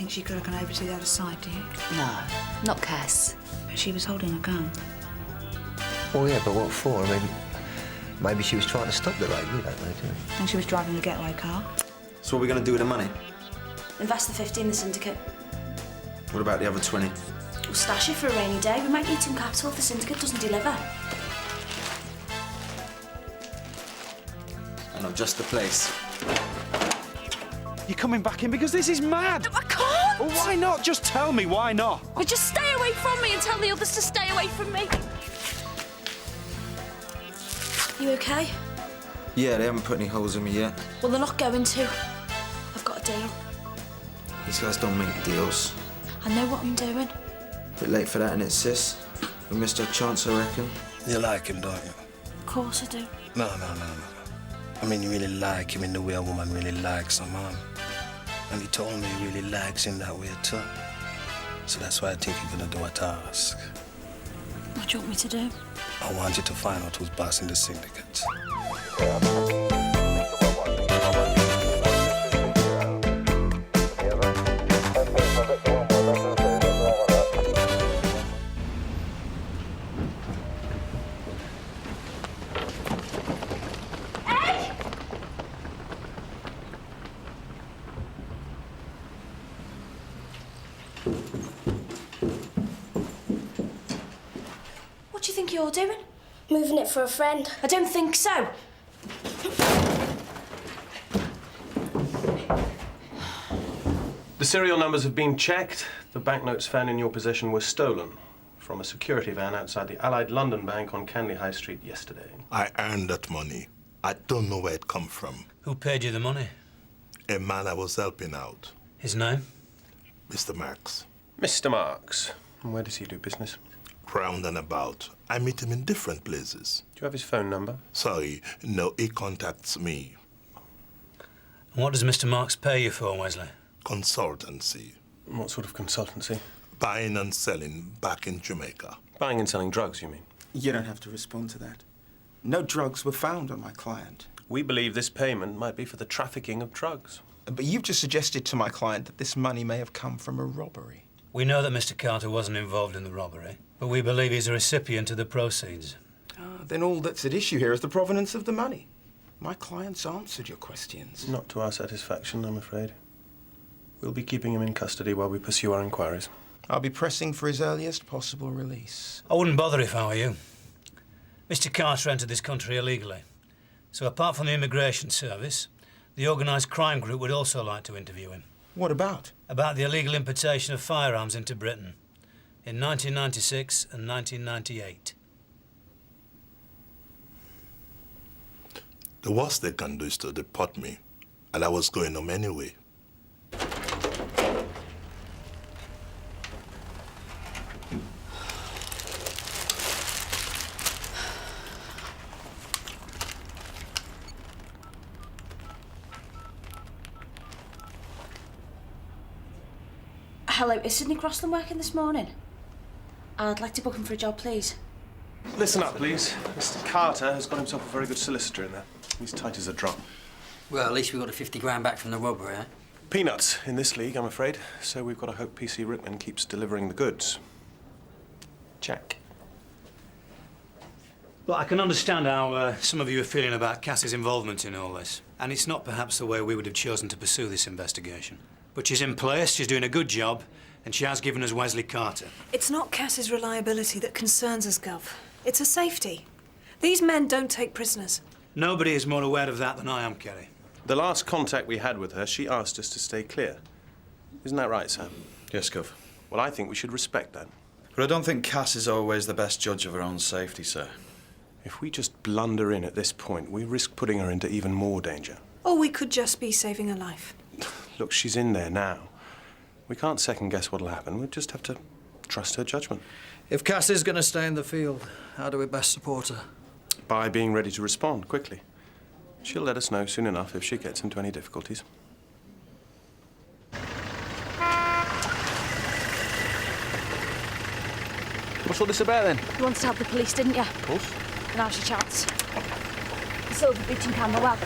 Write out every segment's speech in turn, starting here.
think she could have gone over to the other side, do you? No, not Cass. But she was holding a gun. Oh, yeah, but what for? I mean, maybe she was trying to stop the raid. We don't know, do we? I think she was driving the getaway car. So what are we going to do with the money? Invest the 50 in the syndicate. What about the other 20? We'll stash it for a rainy day. We might need some capital if the syndicate doesn't deliver. And not just the place. You're coming back in because this is mad. No, I can't! Well, why not? Just tell me, why not? Well, just stay away from me and tell the others to stay away from me. You okay? Yeah, they haven't put any holes in me yet. Well, they're not going to. I've got a deal. These guys don't make deals. I know what I'm doing. Bit late for that, innit, sis? We missed our chance, I reckon. You like him, don't you? Of course I do. No. I mean, you really like him in the way a woman really likes a man. And he told me he really likes him that way, too. So that's why I think you're gonna do a task. What do you want me to do? I want you to find out who's bossing the syndicate. What do you think you're doing? Moving it for a friend. I don't think so. The serial numbers have been checked. The banknotes found in your possession were stolen from a security van outside the Allied London Bank on Canley High Street yesterday. I earned that money. I don't know where it come from. Who paid you the money? A man I was helping out. His name? Mr. Marks. Mr. Marks. And where does he do business? Round and about. I meet him in different places. Do you have his phone number? Sorry, no, he contacts me. And what does Mr. Marks pay you for, Wesley? Consultancy. What sort of consultancy? Buying and selling back in Jamaica. Buying and selling drugs, you mean? You don't have to respond to that. No drugs were found on my client. We believe this payment might be for the trafficking of drugs. But you've just suggested to my client that this money may have come from a robbery. We know that Mr. Carter wasn't involved in the robbery, but we believe he's a recipient of the proceeds. Then all that's at issue here is the provenance of the money. My client's answered your questions. Not to our satisfaction, I'm afraid. We'll be keeping him in custody while we pursue our inquiries. I'll be pressing for his earliest possible release. I wouldn't bother if I were you. Mr. Carter entered this country illegally. So apart from the Immigration Service, the organised crime group would also like to interview him. What about? About the illegal importation of firearms into Britain in 1996 and 1998. The worst they can do is to deport me, and I was going home anyway. Hello, is Sidney Crossland working this morning? I'd like to book him for a job, please. Listen up, please. Mr. Carter has got himself a very good solicitor in there. He's tight as a drum. Well, at least we got the 50 grand back from the robbery, eh? Peanuts in this league, I'm afraid. So we've got to hope PC Rickman keeps delivering the goods. Jack. Well, I can understand how some of you are feeling about Cass's involvement in all this. And it's not perhaps the way we would have chosen to pursue this investigation. But she's in place, she's doing a good job, and she has given us Wesley Carter. It's not Cass's reliability that concerns us, Gov. It's her safety. These men don't take prisoners. Nobody is more aware of that than I am, Kerry. The last contact we had with her, she asked us to stay clear. Isn't that right, Sam? Yes, Gov. Well, I think we should respect that. But I don't think Cass is always the best judge of her own safety, sir. If we just blunder in at this point, we risk putting her into even more danger. Or we could just be saving her life. Look, she's in there now. We can't second-guess what'll happen. We just have to trust her judgment. If Cass is going to stay in the field, how do we best support her? By being ready to respond quickly. She'll let us know soon enough if she gets into any difficulties. What's all this about, then? You wanted to help the police, didn't you? Of course. Now's your chance. The silver boot in Camberwell.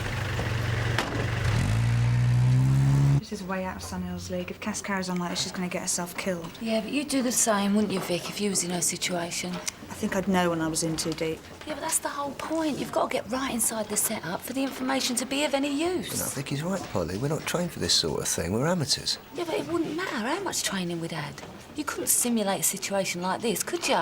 This is way out of Sunhill's league. If Cass carries on like this, she's going to get herself killed. Yeah, but you'd do the same, wouldn't you, Vic, if you was in her situation? I think I'd know when I was in too deep. Yeah, but that's the whole point. You've got to get right inside the setup for the information to be of any use. No, Vicky's right, Polly. We're not trained for this sort of thing. We're amateurs. Yeah, but it wouldn't matter how much training we'd had. You couldn't simulate a situation like this, could you?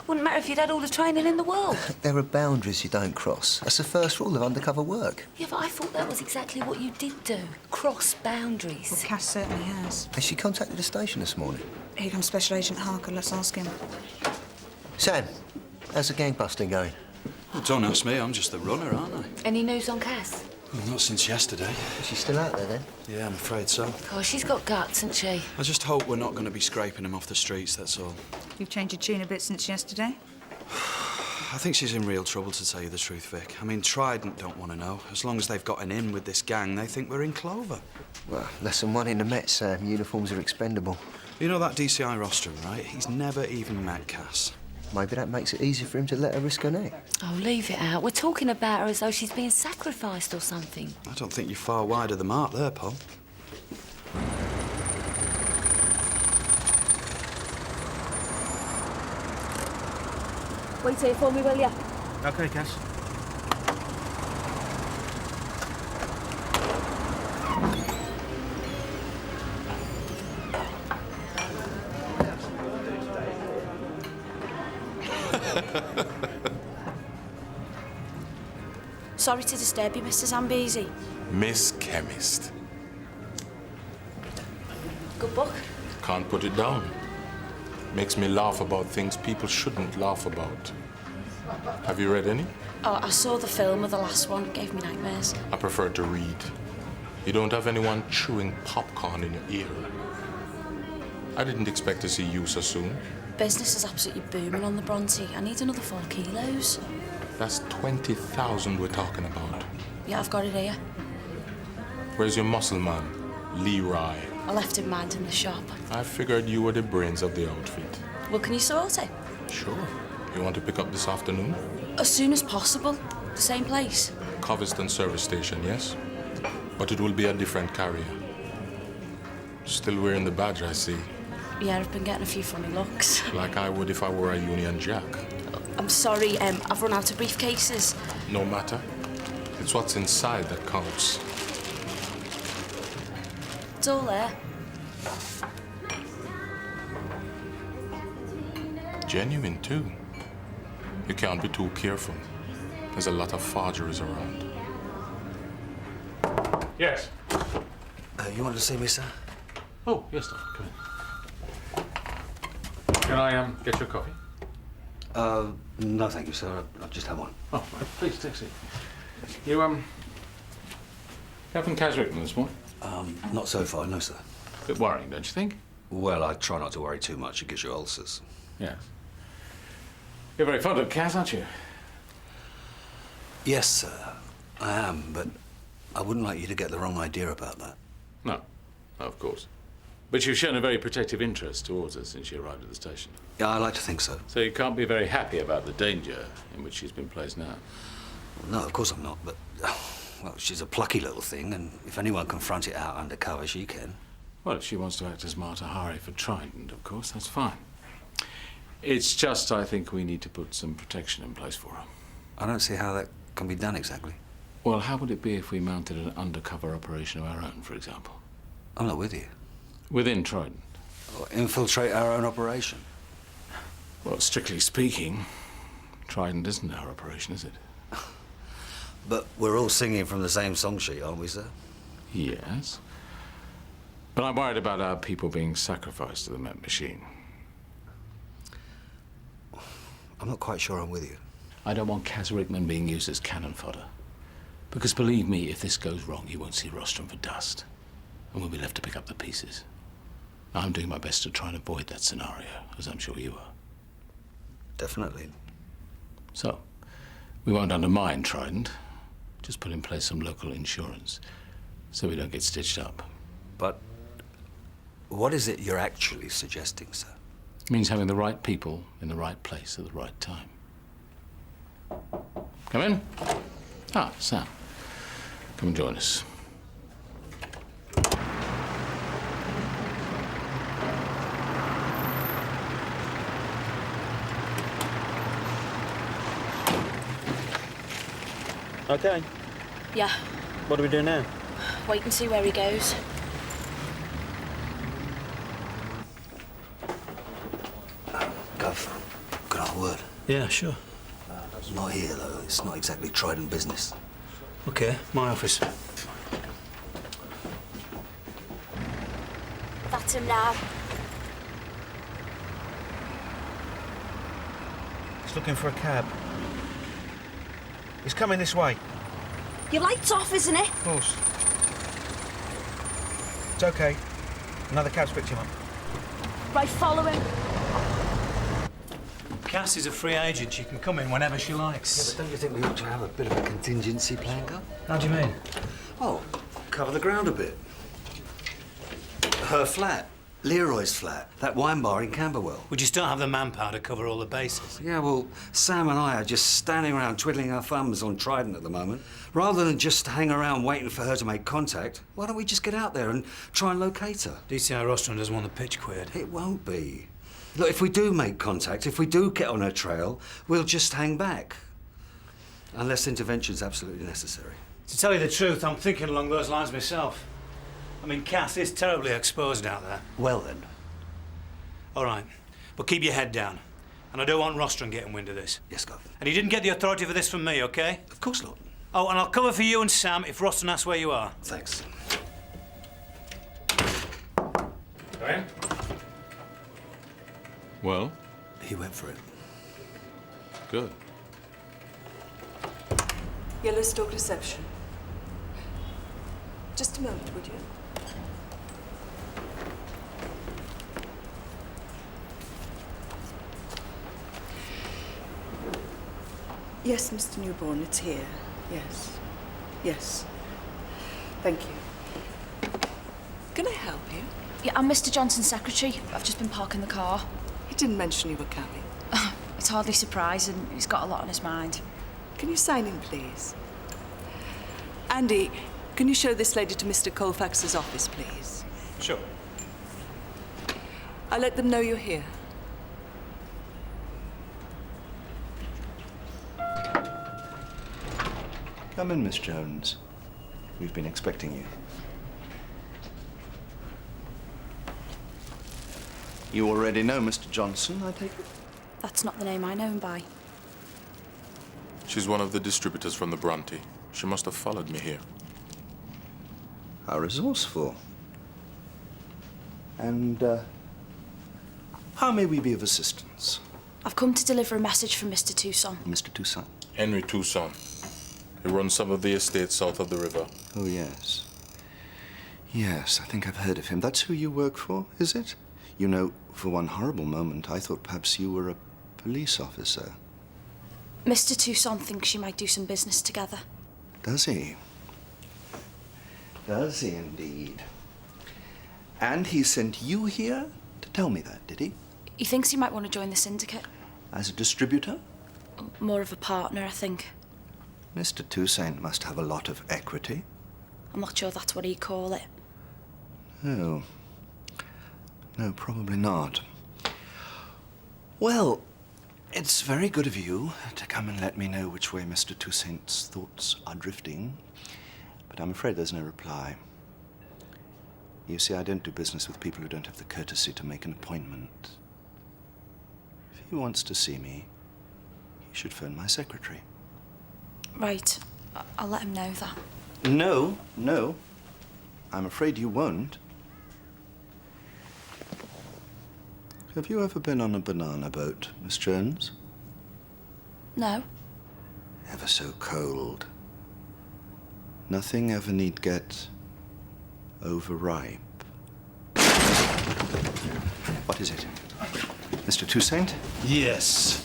Wouldn't matter if you'd had all the training in the world. There are boundaries you don't cross. That's the first rule of undercover work. Yeah, but I thought that was exactly what you did do. Cross boundaries. Well, Cass certainly has. Has she contacted the station this morning? Here comes Special Agent Harker. Let's ask him. Sam, how's the gang busting going? Well, don't ask me. I'm just the runner, aren't I? Any news on Cass? Well, not since yesterday. Is she still out there, then? Yeah, I'm afraid so. Oh, she's got guts, hasn't she? I just hope we're not going to be scraping them off the streets, that's all. You've changed your tune a bit since yesterday? I think she's in real trouble, to tell you the truth, Vic. I mean, Trident don't want to know. As long as they've got an in with this gang, they think we're in clover. Well, lesson one in the Met, Sam. Uniforms are expendable. You know that DCI rostrum, right? He's never even met Cass. Maybe that makes it easier for him to let her risk her neck. Oh, leave it out. We're talking about her as though she's being sacrificed or something. I don't think you're far wide of the mark there, Paul. Wait here for me, will you? OK, Cass. Sorry to disturb you, Mr. Zambezi. Miss Chemist. Good book. Can't put it down. Makes me laugh about things people shouldn't laugh about. Have you read any? Oh, I saw the film of the last one. It gave me nightmares. I prefer to read. You don't have anyone chewing popcorn in your ear. I didn't expect to see you so soon. Business is absolutely booming on the Bronte. I need another 4 kilos. That's 20,000 we're talking about. Yeah, I've got it here. Where's your muscle man, Leroy? I left him minding the shop. I figured you were the brains of the outfit. Well, can you sort it? Sure. You want to pick up this afternoon? As soon as possible. The same place. Coveston service station, yes? But it will be a different carrier. Still wearing the badge, I see. Yeah, I've been getting a few funny looks. Like I would if I were a Union Jack. I'm sorry, I've run out of briefcases. No matter. It's what's inside that counts. It's all there. Genuine, too. You can't be too careful. There's a lot of forgeries around. Yes. You wanted to see me, sir? Oh, yes, Doctor. Come in. Can I get you a coffee? No, thank you, sir. I'll just have one. Oh, right. Please, take a seat. You, having Kaz Rickman this morning? Not so far, no, sir. Bit worrying, don't you think? Well, I try not to worry too much. It gives you ulcers. Yes. You're very fond of Kaz, aren't you? Yes, sir. I am, but I wouldn't like you to get the wrong idea about that. No, of course. But you've shown a very protective interest towards her since she arrived at the station. Yeah, I like to think so. So you can't be very happy about the danger in which she's been placed now. No, of course I'm not, but, well, she's a plucky little thing, and if anyone can front it out undercover, she can. Well, if she wants to act as Matahari for Trident, of course, that's fine. It's just, I think, we need to put some protection in place for her. I don't see how that can be done exactly. Well, how would it be if we mounted an undercover operation of our own, for example? I'm not with you. Within Trident? Or infiltrate our own operation? Well, strictly speaking, Trident isn't our operation, is it? But we're all singing from the same song sheet, aren't we, sir? Yes. But I'm worried about our people being sacrificed to the Met machine. I'm not quite sure I'm with you. I don't want Kaz Rickman being used as cannon fodder. Because believe me, if this goes wrong, you won't see rostrum for dust. And we'll be left to pick up the pieces. I'm doing my best to try and avoid that scenario, as I'm sure you are. Definitely. So, we won't undermine Trident. Just put in place some local insurance so we don't get stitched up. But what is it you're actually suggesting, sir? It means having the right people in the right place at the right time. Come in. Ah, Sam. Come and join us. Okay. Yeah. What do we do now? Wait and see where he goes. Gov, could I have a word? Yeah, sure. Not here, though. It's not exactly Trident business. Okay, my office. That's him now. He's looking for a cab. He's coming this way. Your light's off, isn't it? Of course. It's okay. Another cab's picked him up. Right, follow him. Cass is a free agent. She can come in whenever she likes. Yeah, but don't you think we ought to have a bit of a contingency plan, Gov? How do you mean? Oh, cover the ground a bit. Her flat. Leroy's flat. That wine bar in Camberwell. Would you still have the manpower to cover all the bases? Yeah, well, Sam and I are just standing around twiddling our thumbs on Trident at the moment. Rather than just hang around waiting for her to make contact, why don't we just get out there and try and locate her? DCI Rostron doesn't want the pitch cleared. It won't be. Look, if we do make contact, if we do get on her trail, we'll just hang back. Unless intervention's absolutely necessary. To tell you the truth, I'm thinking along those lines myself. I mean, Cath is terribly exposed out there. Well, then. All right, but keep your head down. And I don't want Rostron getting wind of this. Yes, Gov. And you didn't get the authority for this from me, OK? Of course not. Oh, and I'll cover for you and Sam if Rostron asks where you are. Thanks. Right? Well? He went for it. Good. Yellowstalk reception. Just a moment, would you? Yes, Mr. Newborn, it's here. Yes. Yes. Thank you. Can I help you? Yeah, I'm Mr. Johnson's secretary. I've just been parking the car. He didn't mention you were coming. It's hardly surprising. He's got a lot on his mind. Can you sign in, please? Andy, can you show this lady to Mr. Colfax's office, please? Sure. I'll let them know you're here. Come in, Miss Jones. We've been expecting you. You already know Mr. Johnson, I take it? That's not the name I know him by. She's one of the distributors from the Bronte. She must have followed me here. How resourceful. And, how may we be of assistance? I've come to deliver a message from Mr. Tucson. Mr. Tucson? Henry Tucson. He runs some of the estates south of the river. Oh, yes. Yes, I think I've heard of him. That's who you work for, is it? You know, for one horrible moment, I thought perhaps you were a police officer. Mr. Tucson thinks you might do some business together. Does he? Does he indeed? And he sent you here to tell me that, did he? He thinks you might want to join the syndicate. As a distributor? More of a partner, I think. Mr. Toussaint must have a lot of equity. I'm not sure that's what he'd call it. Oh. No, probably not. Well, it's very good of you to come and let me know which way Mr. Toussaint's thoughts are drifting, but I'm afraid there's no reply. You see, I don't do business with people who don't have the courtesy to make an appointment. If he wants to see me, he should phone my secretary. Right. I'll let him know that. No, no. I'm afraid you won't. Have you ever been on a banana boat, Miss Jones? No. Ever so cold. Nothing ever need get overripe. What is it? Mr. Toussaint? Yes.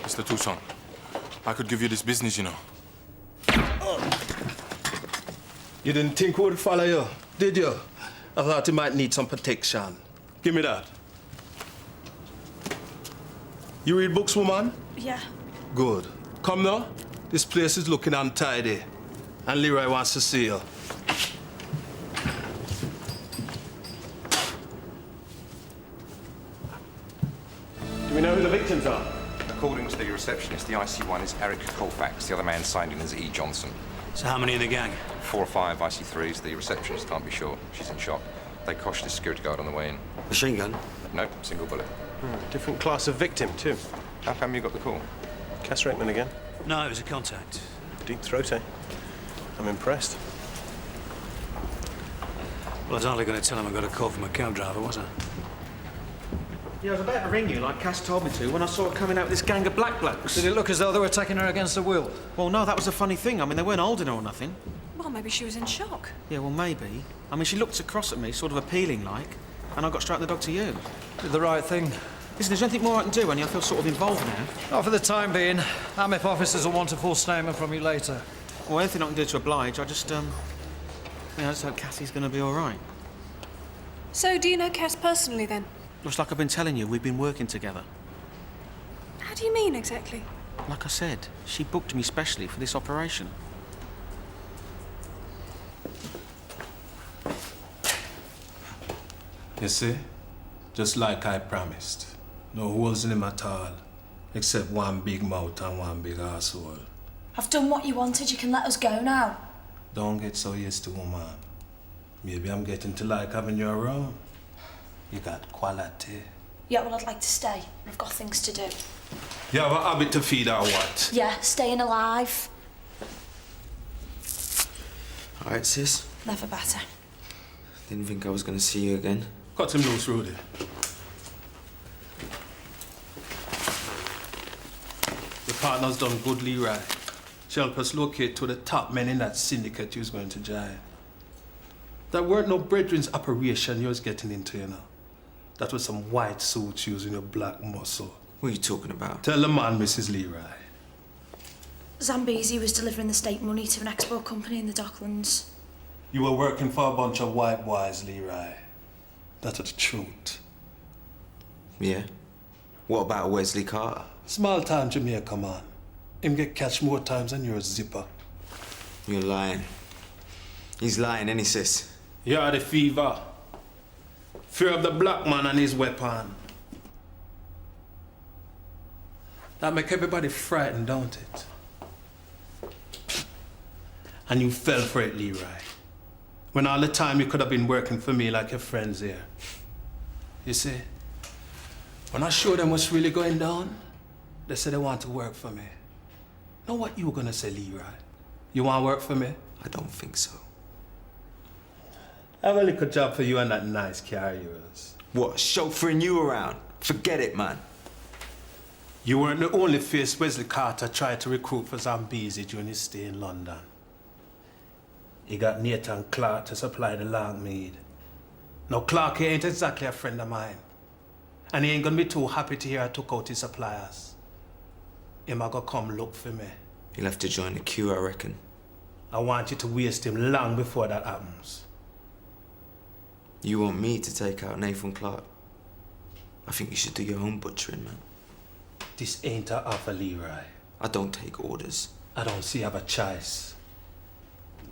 Mr. Tucson, I could give you this business, you know. You didn't think we would follow you, did you? I thought you might need some protection. Give me that. You read books, woman? Yeah. Good. Come now. This place is looking untidy. And Leroy wants to see you. Do we know who the victims are? According to the receptionist, the IC1 is Eric Colfax. The other man signed in as E. Johnson. So how many in the gang? 4 or 5 IC3s. The receptionist can't be sure. She's in shock. They coshed the security guard on the way in. Machine gun? Nope, single bullet. Different class of victim, too. How come you got the call? Cass Rickman again. No, it was a contact. Deep throat, eh? I'm impressed. Well, I was hardly going to tell him I got a call from a cab driver, was I? Yeah, I was about to ring you like Cass told me to when I saw her coming out with this gang of black blokes. Did it look as though they were taking her against her will? Well, no, that was the funny thing. I mean, they weren't holding her or nothing. Well, maybe she was in shock. Yeah, well, maybe. I mean, she looked across at me, sort of appealing like, and I got straight on the dog to you. Did the right thing. Listen, there's anything more I can do, Annie? I feel sort of involved now. Not for the time being. AMIP officers will want a full statement from you later. Well, anything I can do to oblige, I just hope Cassie's going to be all right. So, do you know Cass personally, then? Looks like I've been telling you, we've been working together. How do you mean, exactly? Like I said, she booked me specially for this operation. You see? Just like I promised. No holes in him at all. Except one big mouth and one big asshole. I've done what you wanted. You can let us go now. Don't get so used to woman. Maybe I'm getting to like having you around. You got quality. Yeah, well, I'd like to stay. I've got things to do. You have a habit to feed or what? Yeah, staying alive. All right, sis. Never better. Didn't think I was going to see you again. Cut him loose, Rudy. The partner's done good, Leroy. She helped us locate to the top men in that syndicate you was going to join. That weren't no brethren's operation you was getting into, you know. That was some white suits using your black muscle. What are you talking about? Tell the man, Mrs. Leroy. Zambezi was delivering the state money to an export company in the Docklands. You were working for a bunch of white boys, Leroy. That's the truth. Yeah? What about Wesley Carter? Small town Jamaica, man. Him get catch more times than you're a zipper. You're lying. He's lying, ain't he, sis? You're the fever. Fear of the black man and his weapon. That make everybody frightened, don't it? And you fell for it, Leroy. When all the time you could have been working for me like your friends here. You see, when I showed them what's really going down, they said they want to work for me. Know what you were gonna say, Leroy? You want to work for me? I don't think so. I have a little job for you and that nice car of yours. What, chauffeuring you around? Forget it, man. You weren't the only face Wesley Carter tried to recruit for Zambezi during his stay in London. He got Nathan Clark to supply the Longmead. Now, Clark ain't exactly a friend of mine. And he ain't gonna be too happy to hear I took out his suppliers. Him a go come look for me. He'll have to join the queue, I reckon. I want you to waste him long before that happens. You want me to take out Nathan Clark? I think you should do your own butchering, man. This ain't a offer, Leroy. I don't take orders. I don't see you have a choice.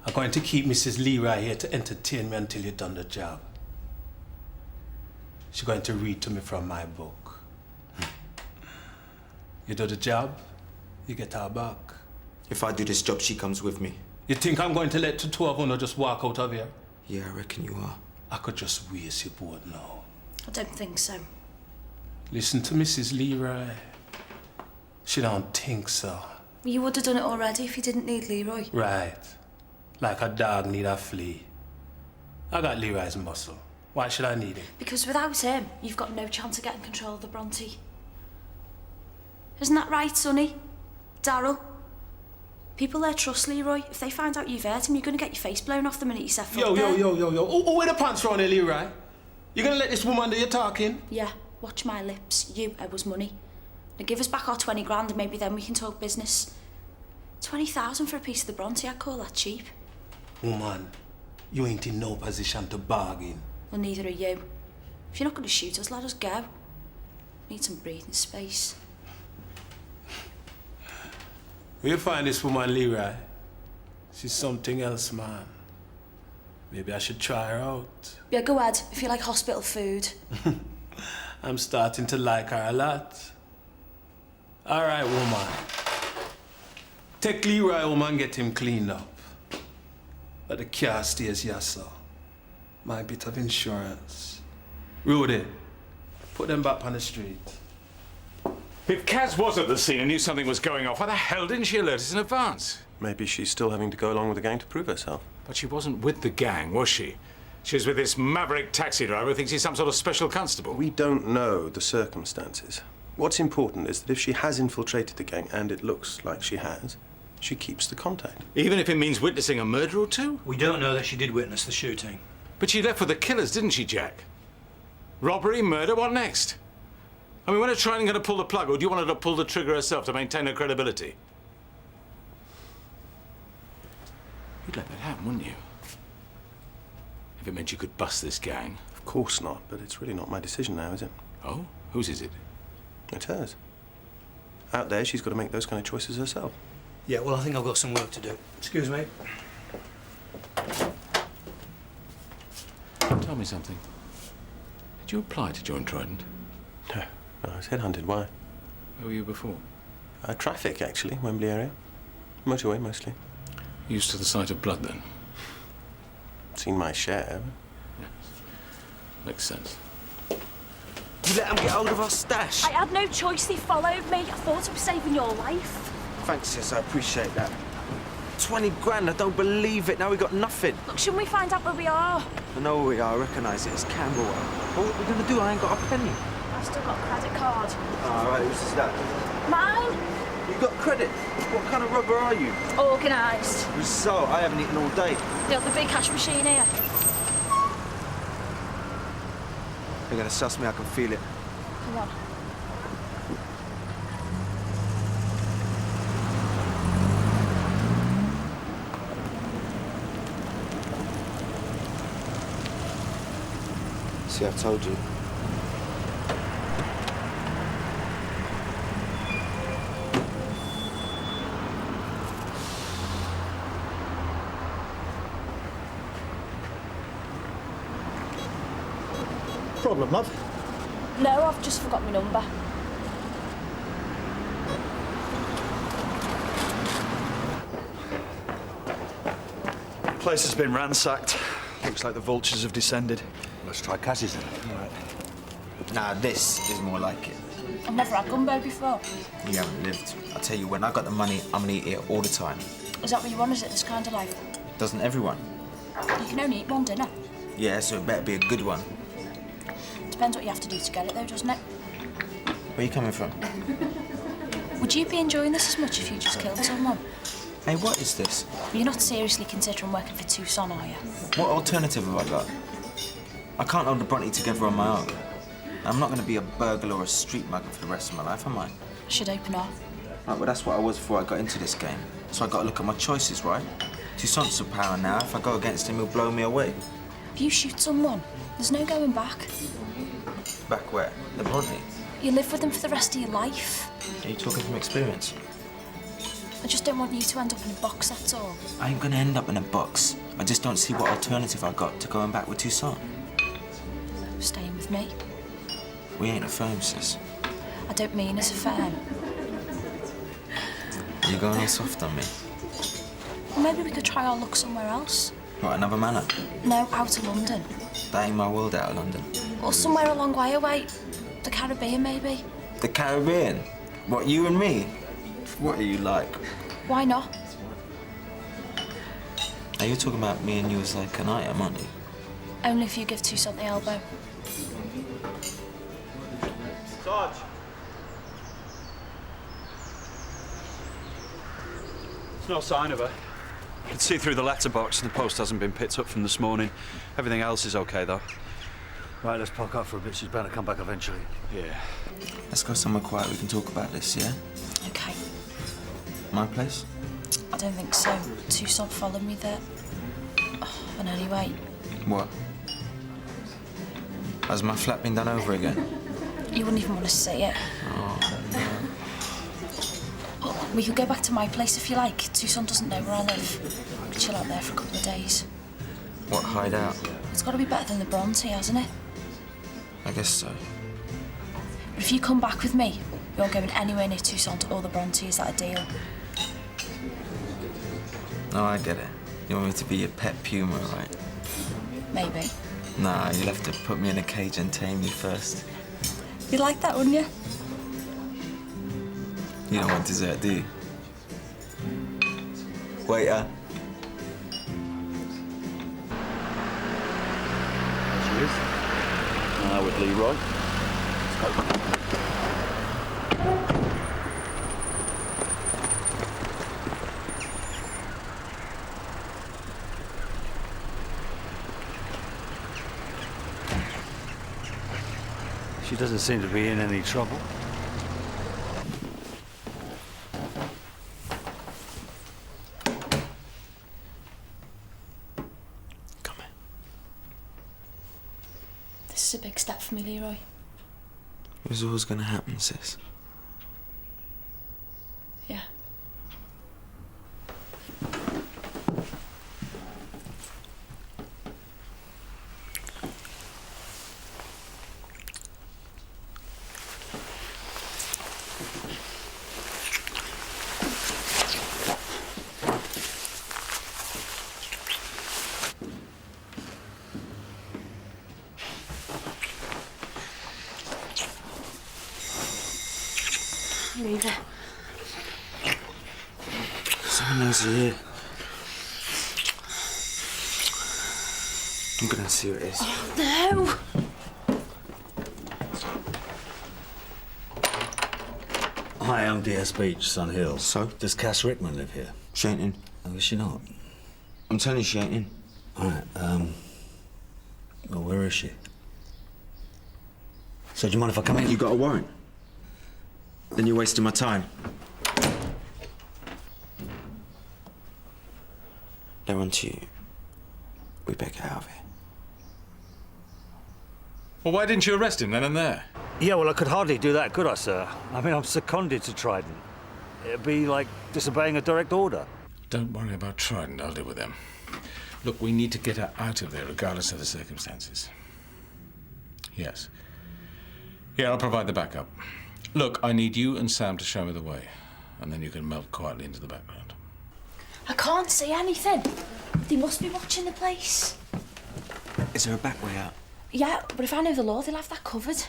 I'm going to keep Mrs. Leroy here to entertain me until you've done the job. She's going to read to me from my book. You do the job, you get her back. If I do this job, she comes with me. You think I'm going to let the two of you just walk out of here? Yeah, I reckon you are. I could just waste you both now. I don't think so. Listen to Mrs. Leroy. She don't think so. You would have done it already if you didn't need Leroy. Right. Like a dog need a flea. I got Leroy's muscle. Why should I need him? Because without him, you've got no chance of getting control of the Bronte. Isn't that right, Sonny? Darryl? People there trust Leroy. If they find out you've hurt him, you're going to get your face blown off the minute you set foot there. Yo. Oh, where the pants round here, Leroy? You gonna let this woman do your talking? Yeah, watch my lips. You owe us money. Now give us back our 20 grand and maybe then we can talk business. 20,000 for a piece of the Bronte, I'd call that cheap. Woman, you ain't in no position to bargain. Well, neither are you. If you're not going to shoot us, let us go. Need some breathing space. Where you find this woman, Leroy? She's something else, man. Maybe I should try her out. Yeah, go ahead, if you like hospital food. I'm starting to like her a lot. All right, woman. Take Leroy home and get him cleaned up. But the car stays here, sir. My bit of insurance. Rudy, put them back on the street. If Kaz was at the scene and knew something was going off, why the hell didn't she alert us in advance? Maybe she's still having to go along with the gang to prove herself. But she wasn't with the gang, was she? She was with this maverick taxi driver who thinks he's some sort of special constable. We don't know the circumstances. What's important is that if she has infiltrated the gang, and it looks like she has, she keeps the contact. Even if it means witnessing a murder or two? We don't know that she did witness the shooting. But she left with the killers, didn't she, Jack? Robbery, murder, what next? I mean, when her training going to pull the plug, or do you want her to pull the trigger herself to maintain her credibility? You'd let that happen, wouldn't you? If it meant you could bust this gang. Of course not, but it's really not my decision now, is it? Oh? Whose is it? It's hers. Out there, she's got to make those kind of choices herself. Yeah, well, I think I've got some work to do. Excuse me. Tell me something. Did you apply to join Trident? No. I was headhunted. Why? Where were you before? Traffic, actually. Wembley area. Motorway, mostly. Used to the sight of blood, then? Seen my share. Yes. Makes sense. You let them get hold of our stash. I had no choice. They followed me. I thought I was saving your life. Thanks, sis. I appreciate that. 20 grand. I don't believe it. Now we got nothing. Look, shouldn't we find out where we are? I know where we are. I recognise it. It's Camberwell. Well, what are we going to do? I ain't got a penny. I've still got a credit card. All right, who's that? Mine? You got credit? What kind of rubber are you? Organised. Result, I haven't eaten all day. Built the big cash machine here. They're going to suss me. I can feel it. Come on. See, I've told you. Problem, love? No, I've just forgot my number. The place has been ransacked. Looks like the vultures have descended. Let's try Cassie's then. All right. Nah, this is more like it. I've never had gumbo before. You haven't lived. I tell you, when I got the money, I'm gonna eat it all the time. Is that what you want, is it, this kind of life? Doesn't everyone? You can only eat one dinner. Yeah, so it better be a good one. Depends what you have to do to get it, though, doesn't it? Where are you coming from? Would you be enjoying this as much if you just killed someone? Hey, what is this? You're not seriously considering working for Tucson, are you? What alternative have I got? I can't hold the Bronte together on my own. I'm not going to be a burglar or a street mugger for the rest of my life, am I? I should open up. Right, well, that's what I was before I got into this game. So I got to look at my choices, right? Toussaint's a power now. If I go against him, he'll blow me away. If you shoot someone, there's no going back. Back where? The Bronte? You live with them for the rest of your life. Are you talking from experience? I just don't want you to end up in a box, that's all. I ain't going to end up in a box. I just don't see what alternative I got to going back with Toussaint. Staying with me. We ain't a firm, sis. I don't mean as a firm. Are you going all soft on me? Well, maybe we could try our luck somewhere else. What, another manor? No, out of London. That ain't my world, out of London. Or somewhere a long way away. The Caribbean, maybe. The Caribbean? What, you and me? What are you like? Why not? Are you talking about me and you as like an item, aren't you? Only if you give Toussaint the elbow. Sarge. There's no sign of her. I can see through the letterbox. The post hasn't been picked up from this morning. Everything else is okay, though. Right, let's park up for a bit. She's bound to come back eventually. Yeah. Let's go somewhere quiet. We can talk about this, yeah? Okay. My place? I don't think so. Toussaint followed me there. Oh, and anyway. What? Has my flat been done over again? You wouldn't even want to see it. Oh, no. Oh, we could go back to my place if you like. Toussaint doesn't know where I live. We could chill out there for a couple of days. What, hide out? It's got to be better than the Bronte, hasn't it? I guess so. But if you come back with me, You're going anywhere near Toussaint or the Bronte. Is that a deal? No, I get it. You want me to be your pet puma, right? Maybe. Nah, you'll have to put me in a cage and tame me first. You'd like that, wouldn't you? You don't want dessert, do you? Waiter. There she is. Now with Leroy. Let's go. She doesn't seem to be in any trouble. This is a big step for me, Leroy. It was always gonna happen, sis. Yeah. Leave it. Someone knows you're here. I'm gonna see who it is. Oh, no! Hi, I'm DS Beach, Sun Hill. So? Does Cass Rickman live here? She ain't in. Oh, is she not? I'm telling you, she ain't in. All right, well, where is she? So do you mind if I come in? You got a warrant? Then you're wasting my time. They're on to you. We better get out of here. Well, why didn't you arrest him then and there? Yeah, well, I could hardly do that, could I, sir? I mean, I'm seconded to Trident. It'd be like disobeying a direct order. Don't worry about Trident, I'll deal with them. Look, we need to get her out of there, regardless of the circumstances. Yes. Yeah, I'll provide the backup. Look, I need you and Sam to show me the way, and then you can melt quietly into the background. I can't see anything. They must be watching the place. Is there a back way out? Yeah, but if I know the law, they'll have that covered.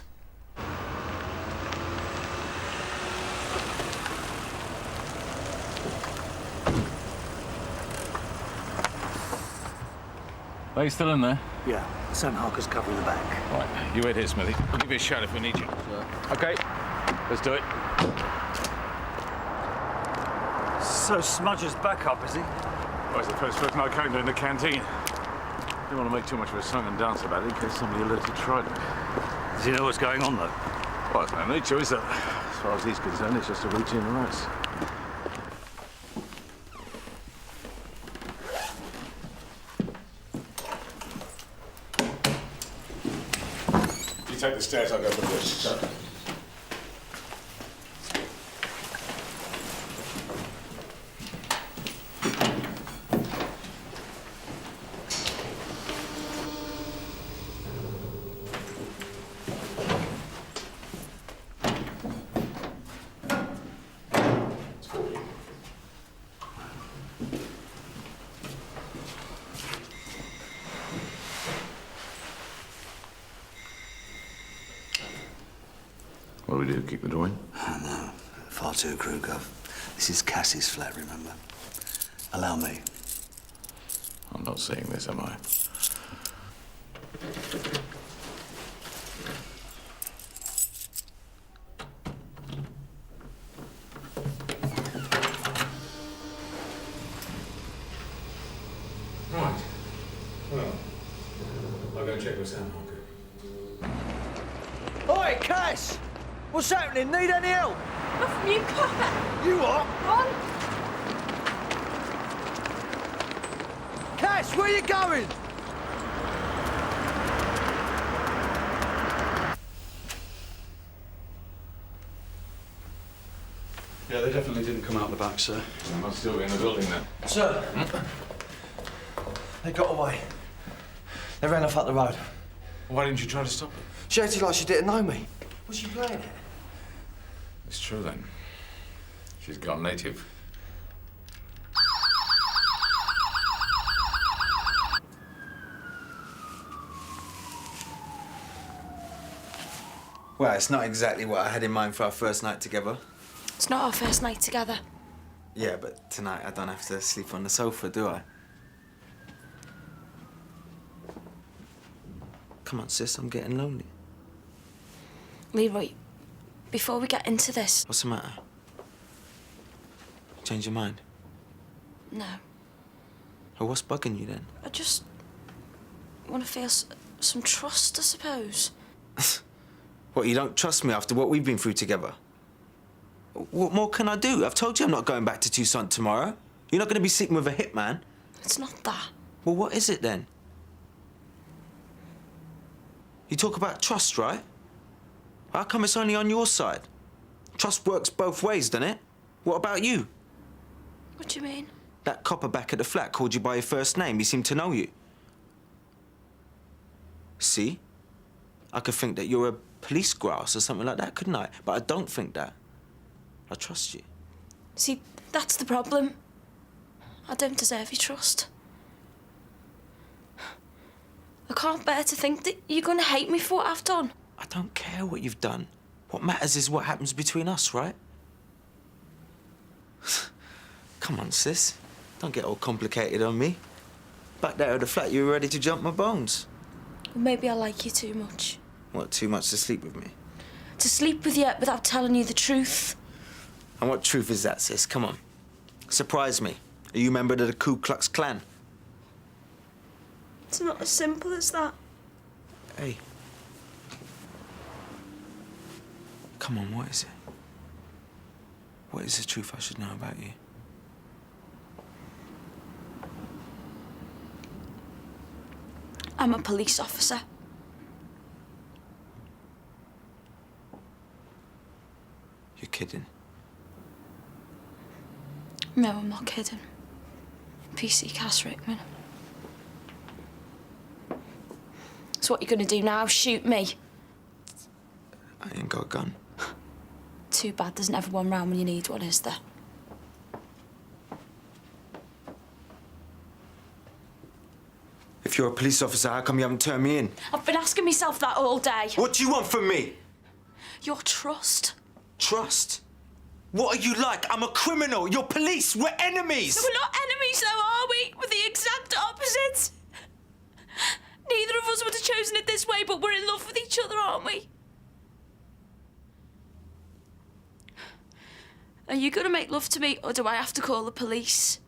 Are you still in there? Yeah, Sam Harker's covering the back. Right, you wait here, Smithy. We'll give you a shout if we need you. Sure. Okay, let's do it. So Smudger's back up, is he? Well, he's the first person I came to in the canteen. Didn't want to make too much of a song and dance about it in case somebody alerted Trident. Does he know what's going on, though? Well, it's no need to, is it? As far as he's concerned, it's just a routine arrest. You take the stairs, I'll go for the lift. Sure. What do we do? Kick the door in? Oh, no. Far too crude, Gov. This is Cassie's flat, remember? Allow me. I'm not saying this, am I? Right. Well, I'll go check with Sam Harker. Oi, Cass! What's happening? Need any help? Not from you, Carver. You what? Run. Cass, where you going? Yeah, they definitely didn't come out the back, sir. They must still be in the building then. Sir, they got away. They ran off up the road. Why didn't you try to stop them? She acted like she didn't know me. Was she playing it? It's true then. She's gone native. Well, it's not exactly what I had in mind for our first night together. It's not our first night together. Yeah, but tonight I don't have to sleep on the sofa, do I? Come on, sis, I'm getting lonely. Leroy, before we get into this... What's the matter? Change your mind? No. Well, what's bugging you then? I just want to feel some trust, I suppose. What, you don't trust me after what we've been through together? What more can I do? I've told you I'm not going back to Tucson tomorrow. You're not going to be sleeping with a hitman. It's not that. Well, what is it then? You talk about trust, right? How come it's only on your side? Trust works both ways, doesn't it? What about you? What do you mean? That copper back at the flat called you by your first name. He seemed to know you. See? I could think that you're a police grouse or something like that, couldn't I? But I don't think that. I trust you. See, that's the problem. I don't deserve your trust. I can't bear to think that you're going to hate me for what I've done. I don't care what you've done. What matters is what happens between us, right? Come on, sis. Don't get all complicated on me. Back there at the flat, you were ready to jump my bones. Well, maybe I like you too much. What, too much to sleep with me? To sleep with you without telling you the truth. And what truth is that, sis? Come on. Surprise me. Are you a member of the Ku Klux Klan? It's not as simple as that. Hey. Come on, what is it? What is the truth I should know about you? I'm a police officer. You're kidding. No, I'm not kidding. PC Cass Rickman. So what you gonna do now? Shoot me? I ain't got a gun. Too bad there's never one round when you need one, is there? If you're a police officer, how come you haven't turned me in? I've been asking myself that all day. What do you want from me? Your trust. Trust? What are you like? I'm a criminal. You're police. We're enemies. No, we're not enemies, though, are we? We're the exact opposites. Neither of us would have chosen it this way, but we're in love with each other, aren't we? Are you going to make love to me, or do I have to call the police?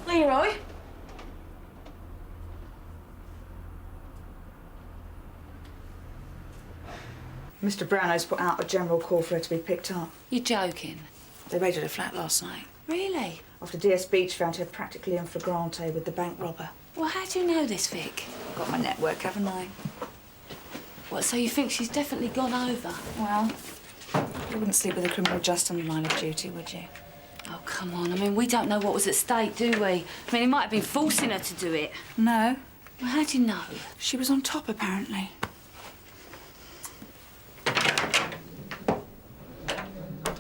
Leroy? Mr. Brownow's put out a general call for her to be picked up. You're joking. They raided her flat last night. Really? After DS Beach found her practically in flagrante with the bank robber. Well, how do you know this, Vic? Got my network, haven't I? What, so you think she's definitely gone over? Well, you wouldn't sleep with a criminal just on the line of duty, would you? Oh, come on. I mean, we don't know what was at stake, do we? I mean, he might have been forcing her to do it. No. Well, how do you know? She was on top, apparently.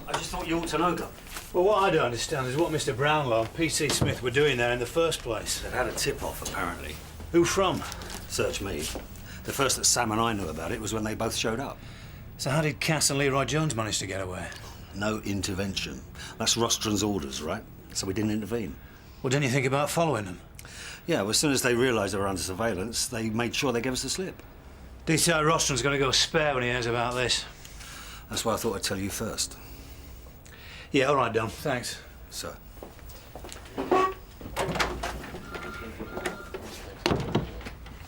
I just thought you ought to know, Gov. Well, what I don't understand is what Mr. Brownlow and P.C. Smith were doing there in the first place. They'd had a tip-off, apparently. Who from? Search me. The first that Sam and I knew about it was when they both showed up. So how did Cass and Leroy Jones manage to get away? No intervention. That's Rostron's orders, right? So we didn't intervene. Well, didn't you think about following them? Yeah, well, as soon as they realised they were under surveillance, they made sure they gave us the slip. DCI Rostron's going to go spare when he hears about this. That's why I thought I'd tell you first. Yeah, all right, Dom. Thanks. Sir.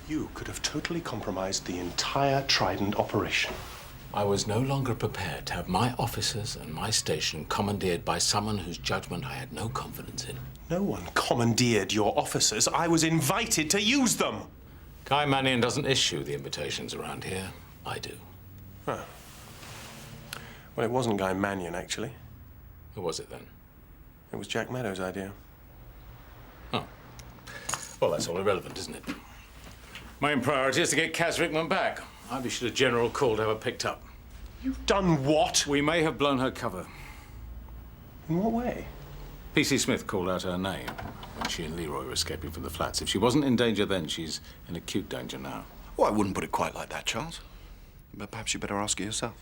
You could have totally compromised the entire Trident operation. I was no longer prepared to have my officers and my station commandeered by someone whose judgment I had no confidence in. No one commandeered your officers. I was invited to use them. Guy Mannion doesn't issue the invitations around here. I do. Huh. Well, it wasn't Guy Mannion, actually. Who was it then? It was Jack Meadows' idea. Oh. Well, that's all irrelevant, isn't it? Main priority is to get Cath Rickman back. I've issued a general call to have her picked up. You've done what? We may have blown her cover. In what way? P.C. Smith called out her name when she and Leroy were escaping from the flats. If she wasn't in danger then, she's in acute danger now. Well, I wouldn't put it quite like that, Charles. But perhaps you better ask her yourself.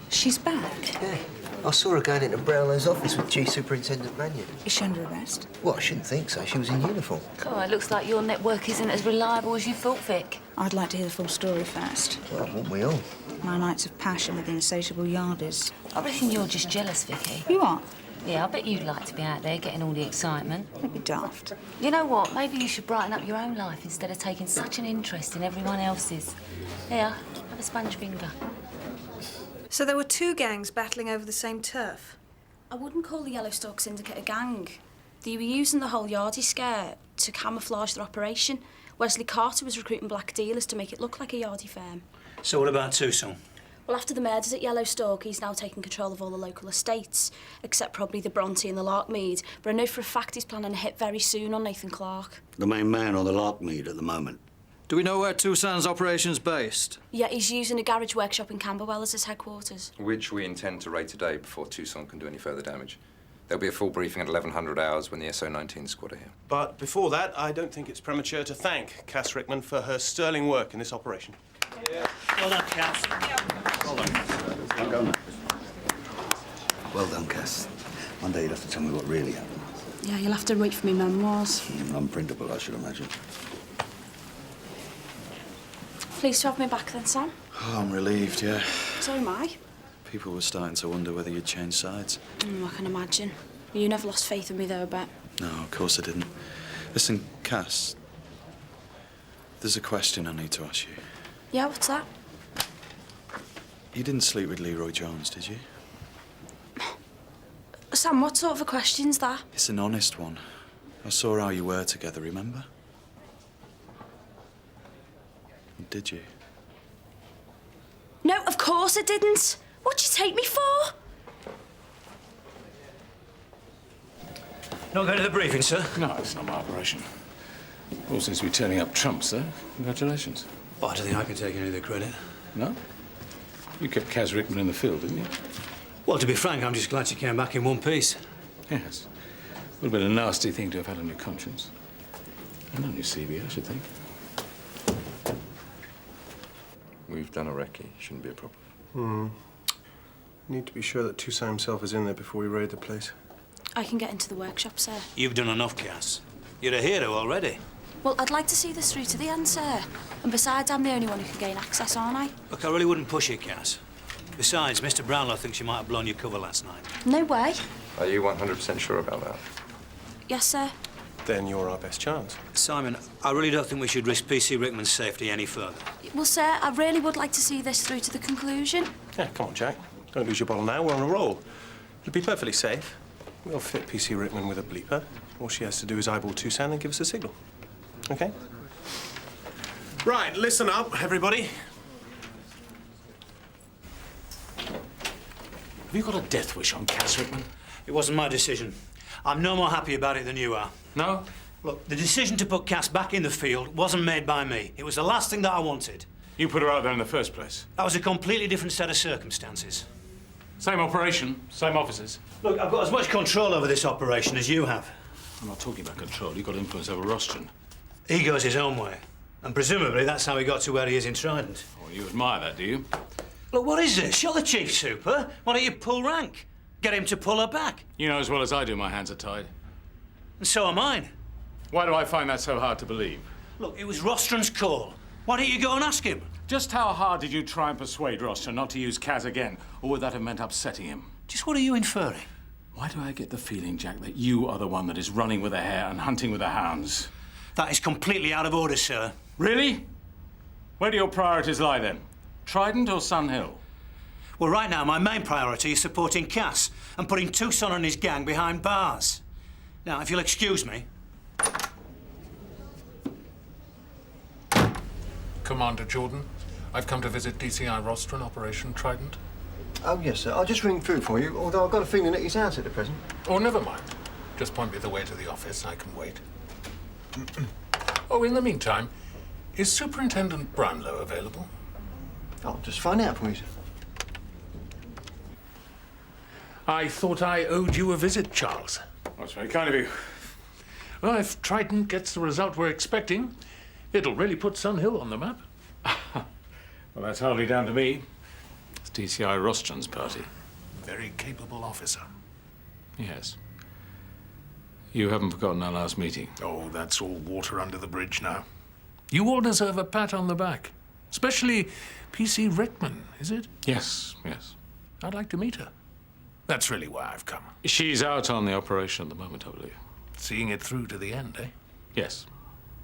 She's back. Yeah. I saw her going into Brownlow's office with Chief Superintendent Mannion. Is she under arrest? Well, I shouldn't think so. She was in uniform. Oh, it looks like your network isn't as reliable as you thought, Vic. I'd like to hear the full story first. Well, wouldn't we all? My nights of passion with the insatiable yardies. I reckon you're just jealous, Vicky. You are? Yeah, I bet you'd like to be out there getting all the excitement. That'd be daft. You know what? Maybe you should brighten up your own life instead of taking such an interest in everyone else's. Here, have a sponge finger. So there were two gangs battling over the same turf? I wouldn't call the Yellowstalk Syndicate a gang. They were using the whole yardie scare to camouflage their operation. Wesley Carter was recruiting black dealers to make it look like a yardie firm. So what about Tucson? Well, after the murders at Yellowstalk, he's now taken control of all the local estates, except probably the Bronte and the Larkmead. But I know for a fact he's planning a hit very soon on Nathan Clark. The main man on the Larkmead at the moment. Do we know where Tucson's operation's based? Yeah, he's using a garage workshop in Camberwell as his headquarters. Which we intend to raid today before Tucson can do any further damage. There'll be a full briefing at 1100 hours when the SO-19 squad are here. But before that, I don't think it's premature to thank Cath Rickman for her sterling work in this operation. Yeah. Well done, Cath. Well done. Well done. Well done, Cass. One day you'll have to tell me what really happened. Yeah, you'll have to wait for me memoirs. Unprintable, I should imagine. Pleased to have me back then, Sam. Oh, I'm relieved, yeah. So am I. People were starting to wonder whether you'd changed sides. I can imagine. You never lost faith in me, though, I bet. No, of course I didn't. Listen, Cass, there's a question I need to ask you. Yeah, what's that? You didn't sleep with Leroy Jones, did you? Sam, what sort of a question's that? It's an honest one. I saw how you were together, remember? Did you? No, of course I didn't. What'd you take me for? Not going to the briefing, sir? No, it's not my operation. All seems to be turning up trumps, though. Congratulations. Well, I don't think I can take any of the credit. No? You kept Cath Rickman in the field, didn't you? Well, to be frank, I'm just glad she came back in one piece. Yes. Would have been a nasty thing to have had on your conscience. And on your CV, I should think. We've done a recce. Shouldn't be a problem. Need to be sure that Tucson himself is in there before we raid the place. I can get into the workshop, sir. You've done enough, Cass. You're a hero already. Well, I'd like to see this through to the end, sir. And besides, I'm the only one who can gain access, aren't I? Look, I really wouldn't push it, Cass. Besides, Mr. Brownlow thinks you might have blown your cover last night. No way. Are you 100% sure about that? Yes, sir. Then you're our best chance. Simon, I really don't think we should risk P.C. Rickman's safety any further. Well, sir, I really would like to see this through to the conclusion. Yeah, come on, Jack. Don't lose your bottle now. We're on a roll. It'll be perfectly safe. We'll fit P.C. Rickman with a bleeper. All she has to do is eyeball Tucson and give us a signal. OK? Right, listen up, everybody. Have you got a death wish on Cath Rickman? It wasn't my decision. I'm no more happy about it than you are. No? Look, the decision to put Cass back in the field wasn't made by me. It was the last thing that I wanted. You put her out there in the first place. That was a completely different set of circumstances. Same operation, same officers. Look, I've got as much control over this operation as you have. I'm not talking about control. You've got influence over Rostron. He goes his own way. And presumably that's how he got to where he is in Trident. Oh, you admire that, do you? Look, what is this? You're the chief super. Why don't you pull rank? Get him to pull her back. You know as well as I do my hands are tied. And so are mine. Why do I find that so hard to believe? Look, it was Rostron's call. Why don't you go and ask him? Just how hard did you try and persuade Rostron not to use Cath again? Or would that have meant upsetting him? Just what are you inferring? Why do I get the feeling, Jack, that you are the one that is running with the hare and hunting with the hounds? That is completely out of order, sir. Really? Where do your priorities lie, then? Trident or Sun Hill? Well, right now, my main priority is supporting Cass and putting Tucson and his gang behind bars. Now, if you'll excuse me... Commander Jordan, I've come to visit DCI roster on Operation Trident. Oh, yes, sir. I'll just ring through for you, although I've got a feeling that he's out at the present. Oh, never mind. Just point me the way to the office. I can wait. Oh, in the meantime, is Superintendent Brownlow available? I'll just find out for you, sir. I thought I owed you a visit, Charles. That's very kind of you. Well, if Trident gets the result we're expecting, it'll really put Sun Hill on the map. Well, that's hardly down to me. It's DCI Rostron's party. Very capable officer. Yes. You haven't forgotten our last meeting. Oh, that's all water under the bridge now. You all deserve a pat on the back. Especially PC Rickman, is it? Yes, yes. I'd like to meet her. That's really why I've come. She's out on the operation at the moment, I believe. Seeing it through to the end, eh? Yes.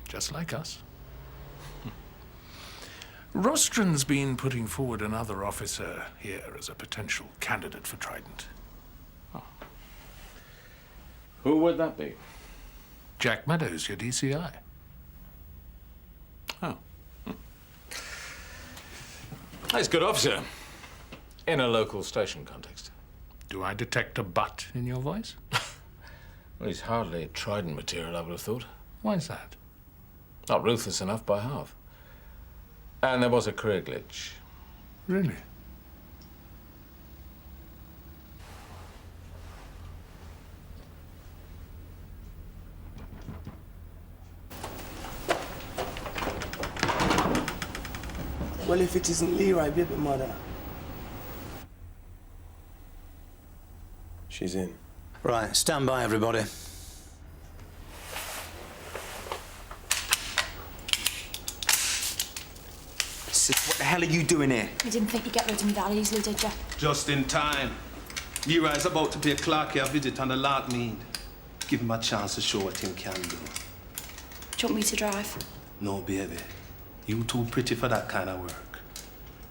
Just like us. Rostron's been putting forward another officer here as a potential candidate for Trident. Oh. Who would that be? Jack Meadows, your DCI. Oh. He's a good officer. In a local station context. Do I detect a but in your voice? Well, he's hardly Trident material, I would have thought. Why's that? Not ruthless enough by half. And there was a career glitch. Really? Well, if it isn't Leroy, baby mother. She's in. Right, stand by, everybody. Sis, what the hell are you doing here? You didn't think you'd get rid of me that easily, did you? Just in time. Leroy's about to pay Clarke a visit on the Lark Mead. Give him a chance to show what he can do. Do you want me to drive? No, baby. You too pretty for that kind of work.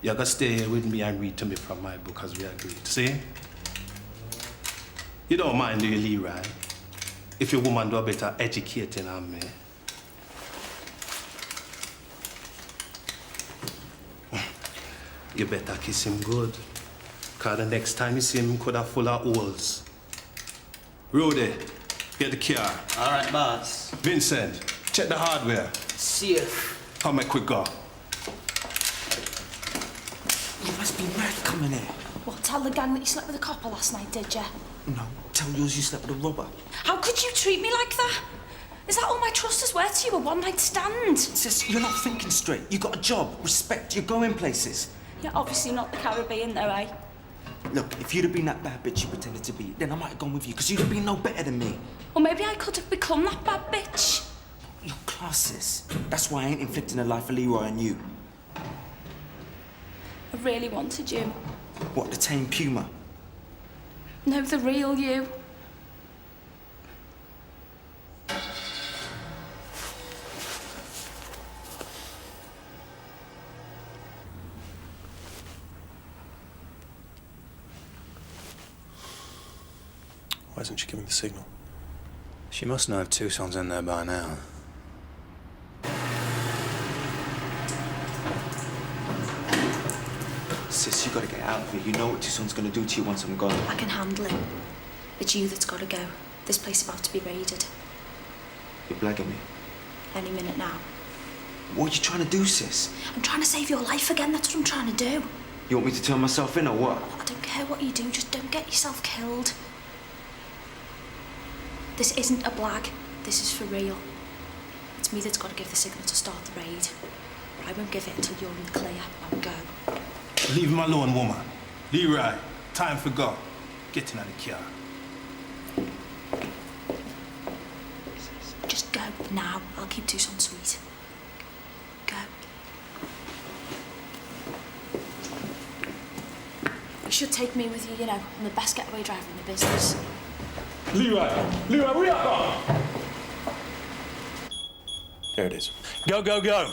You're gonna stay here with me and read to me from my book as we agreed. See? You don't mind, do you, Leroy? If your woman do a better educating than me. You better kiss him good. Cause the next time you see him, could have full of holes. Rudy, get the car. All right, boss. Vincent, check the hardware. See ya. Come make quick go. You must be mad coming here. What, tell the gang that you slept with a copper last night, did you? No, tell yours you slept with a robber. How could you treat me like that? Is that all my trust is worth to you, a one-night stand? Sis, you're not thinking straight. You got a job, respect, you're going places. You're obviously not the Caribbean, though, eh? Look, if you'd have been that bad bitch you pretended to be, then I might have gone with you, because you'd have been no better than me. Or maybe I could have become that bad bitch. Your class, sis. That's why I ain't inflicting a life for Leroy on you. I really wanted you. What, the tame puma? No, the real you. Why isn't she giving the signal? She must know if Tucson's in there by now. Sis, you gotta get out of here. You know what Tucson's gonna do to you once I'm gone. I can handle it. It's you that's got to go. This place is about to be raided. You're blagging me. Any minute now. What are you trying to do, sis? I'm trying to save your life again. That's what I'm trying to do. You want me to turn myself in or what? I don't care what you do. Just don't get yourself killed. This isn't a blag. This is for real. It's me that's got to give the signal to start the raid. But I won't give it until you're in the clear. I'll go. Leave him alone, woman. Leroy, time for go. Get in the car. Just go now. I'll keep Tucson sweet. Go. You should take me with you, you know. I'm the best getaway driver in the business. Leroy, we are. There it is. Go, go, go.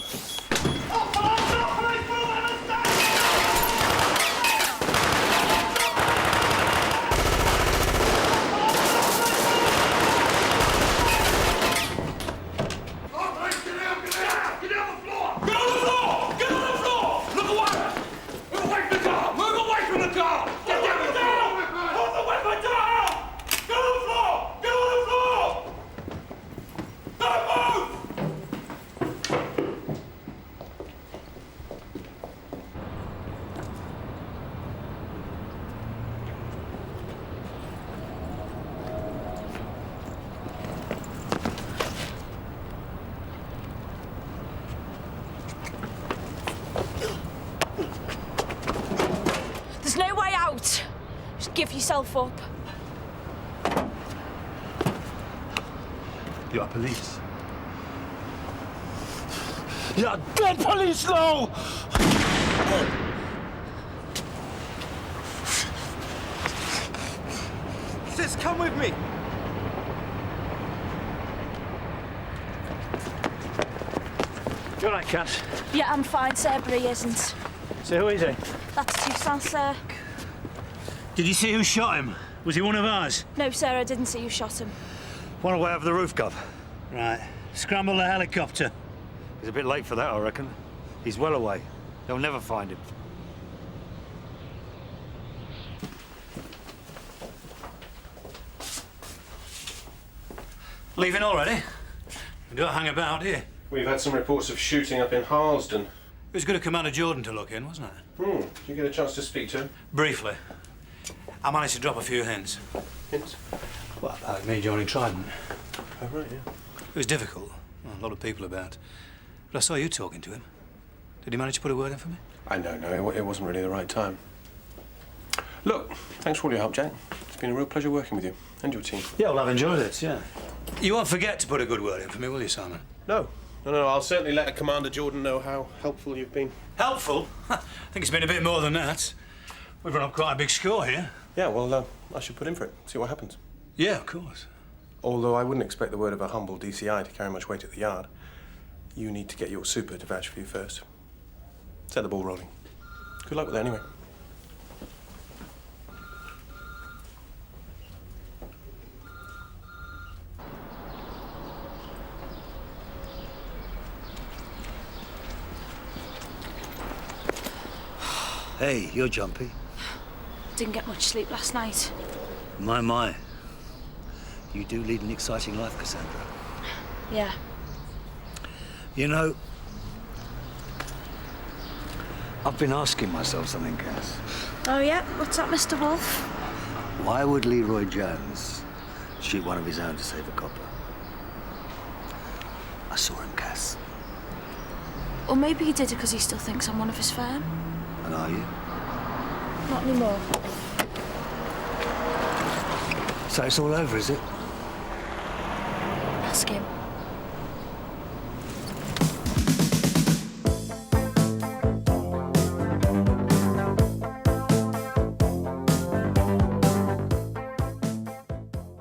Get on the floor! Get on the floor! Look away! yourself up. You are police. You're dead police now! Sis, come with me. You all right, Cath? Yeah, I'm fine, sir, but he isn't. So who is he? That's Toussaint, sir. Did you see who shot him? Was he one of ours? No, sir, I didn't see who shot him. One away over the roof, Gov. Right. Scramble the helicopter. He's a bit late for that, I reckon. He's well away. They'll never find him. Leaving already? You don't hang about here. We've had some reports of shooting up in Harlesden. It was good of Commander Jordan to look in, wasn't it? Did you get a chance to speak to him? Briefly. I managed to drop a few hints. Hints? Well, about me joining Trident. Oh, right, yeah. It was difficult. Well, a lot of people about. But I saw you talking to him. Did he manage to put a word in for me? I know, no, it wasn't really the right time. Look, thanks for all your help, Jack. It's been a real pleasure working with you and your team. Yeah, well, I've enjoyed it, yeah. You won't forget to put a good word in for me, will you, Simon? No. No, I'll certainly let Commander Jordan know how helpful you've been. Helpful? I think it's been a bit more than that. We've run up quite a big score here. Yeah, well, I should put in for it, see what happens. Yeah, of course. Although I wouldn't expect the word of a humble DCI to carry much weight at the yard. You need to get your super to vouch for you first. Set the ball rolling. Good luck with it anyway. Hey, you're jumpy. Didn't get much sleep last night. My. You do lead an exciting life, Cassandra. Yeah. You know, I've been asking myself something, Cass. Oh, yeah? What's that, Mr. Wolf? Why would Leroy Jones shoot one of his own to save a copper? I saw him, Cass. Or maybe he did it because he still thinks I'm one of his firm. And are you? Not anymore. So it's all over, is it? Ask him.